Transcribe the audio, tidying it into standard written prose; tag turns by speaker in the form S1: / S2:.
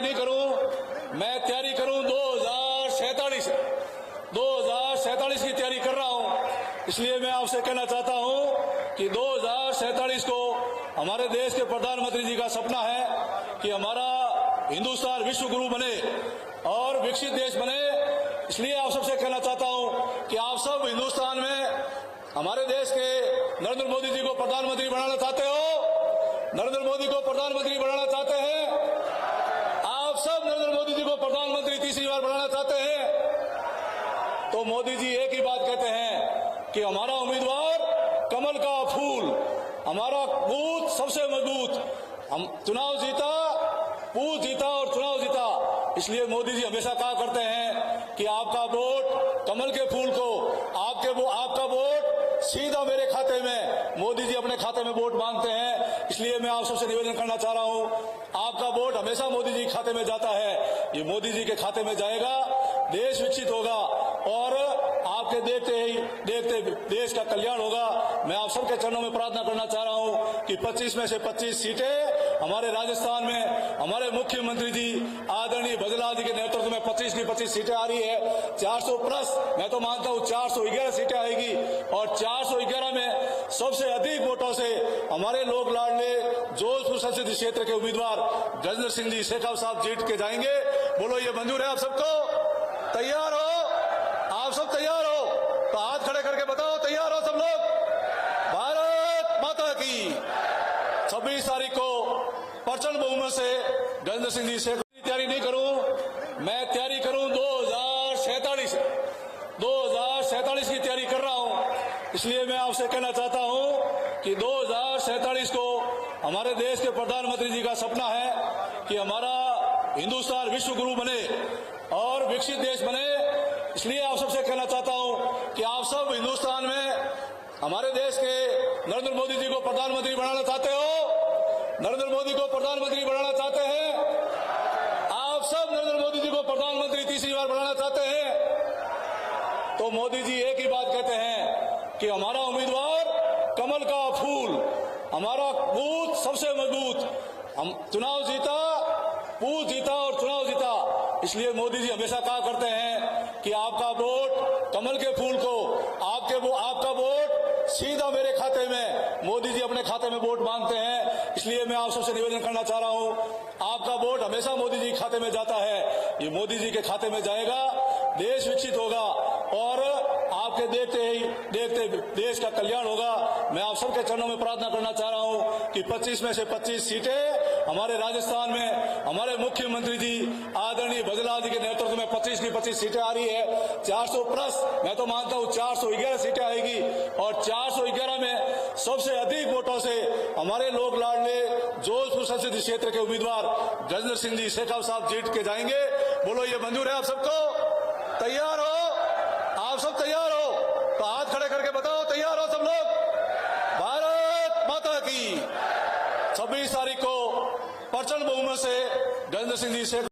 S1: नहीं करूं, मैं तैयारी करूं 2047 की तैयारी कर रहा हूं। इसलिए मैं आपसे कहना चाहता हूं कि 2047 को हमारे देश के प्रधानमंत्री जी का सपना है कि हमारा हिंदुस्तान विश्व गुरु बने और विकसित देश बने। इसलिए आप सबसे कहना चाहता हूं कि आप सब हिंदुस्तान में हमारे देश के नरेंद्र मोदी जी को प्रधानमंत्री बनाना चाहते हो, नरेंद्र मोदी को प्रधानमंत्री बनाना चाहते हैं, आप सब नरेंद्र मोदी जी को प्रधानमंत्री तीसरी बार बनाना चाहते हैं, तो मोदी जी एक ही बात कहते हैं कि हमारा उम्मीदवार कमल का फूल, हमारा बूथ सबसे मजबूत, हम चुनाव जीता, बूथ जीता और चुनाव जीता। इसलिए मोदी जी हमेशा कहा करते हैं कि आपका वोट कमल के फूल को, आपका वोट सीधा मेरे खाते में, मोदी जी अपने खाते में वोट मांगते हैं। इसलिए मैं आप सबसे निवेदन करना चाह रहा हूं, आपका वोट हमेशा मोदी जी के खाते में जाता है, ये मोदी जी के खाते में जाएगा, देश विकसित होगा और आपके देखते ही देखते देश का कल्याण होगा। मैं आप सबके चरणों में प्रार्थना करना चाह रहा हूं कि 25 में से 25 सीटें हमारे राजस्थान में हमारे मुख्यमंत्री जी आदरणीय भजनलाल जी के नेतृत्व में 25 की 25 सीटें आ रही है। 400 प्लस मैं तो मानता हूं 411 सीटें आएगी और 411 में सबसे अधिक वोटों से हमारे लोक लाडले जोधपुर संसदीय क्षेत्र के उम्मीदवार गजेंद्र सिंह जी शेखावत साहब जीत के जाएंगे। बोलो ये मंजूर है आप सबको? तैयार हो? आप सब तैयार हो तो हाथ खड़े करके बताओ तैयार हो सब लोग? भारत माता की। 26 तारीख को प्रचंड बहुमत से गजेंद्र सिंह जी शेखावत की तैयारी नहीं करूं, मैं तैयारी करूं 2047 की तैयारी कर रहा हूं। इसलिए मैं आपसे कहना चाहता हूं कि 2047 को हमारे देश के प्रधानमंत्री जी का सपना है कि हमारा हिंदुस्तान विश्व गुरु बने और विकसित देश बने। इसलिए आप सबसे कहना चाहता हूं कि आप सब हिंदुस्तान में हमारे देश के नरेंद्र मोदी जी को प्रधानमंत्री बनाना चाहते हो, नरेंद्र मोदी को प्रधानमंत्री बनाना चाहते हैं, आप सब नरेंद्र मोदी जी को प्रधानमंत्री तीसरी बार बनाना चाहते हैं, तो मोदी जी एक ही बात कहते हैं कि हमारा उम्मीदवार कमल का फूल, हमारा बूथ सबसे मजबूत, हम चुनाव जीता, बूथ जीता और चुनाव जीता। इसलिए मोदी जी हमेशा कहा करते हैं कि आपका वोट कमल के फूल को, आपका वोट सीधा मेरे खाते में, मोदी जी अपने खाते में वोट मांगते हैं। इसलिए मैं आप सबसे निवेदन करना चाह रहा हूं, आपका वोट हमेशा मोदी जी के खाते में जाता है, ये मोदी जी के खाते में जाएगा, देश विकसित होगा और आपके देखते ही देखते देश का कल्याण होगा। मैं आप सबके चरणों में प्रार्थना करना चाह रहा हूं कि 25 में से 25 सीटें हमारे राजस्थान में हमारे मुख्यमंत्री जी आदरणीय भजनलाल जी के नेतृत्व में 25 की 25 सीटें आ रही है। 400 प्लस मैं तो मानता हूं 411 सीटें आएगी और 411 में सबसे अधिक वोटों से हमारे लोक लाडले जोधपुर संसदीय क्षेत्र के उम्मीदवार गजेंद्र सिंह जी शेखावत साहब जीत के जाएंगे। बोलो ये मंजूर है आप सबको? तैयार हो? आप सब तैयार हो तो हाथ खड़े करके बताओ तैयार हो सब लोग? भारत माता की। 26 तारीख को प्रचंड बहुमत से गजेंद्र सिंह जी शेखावत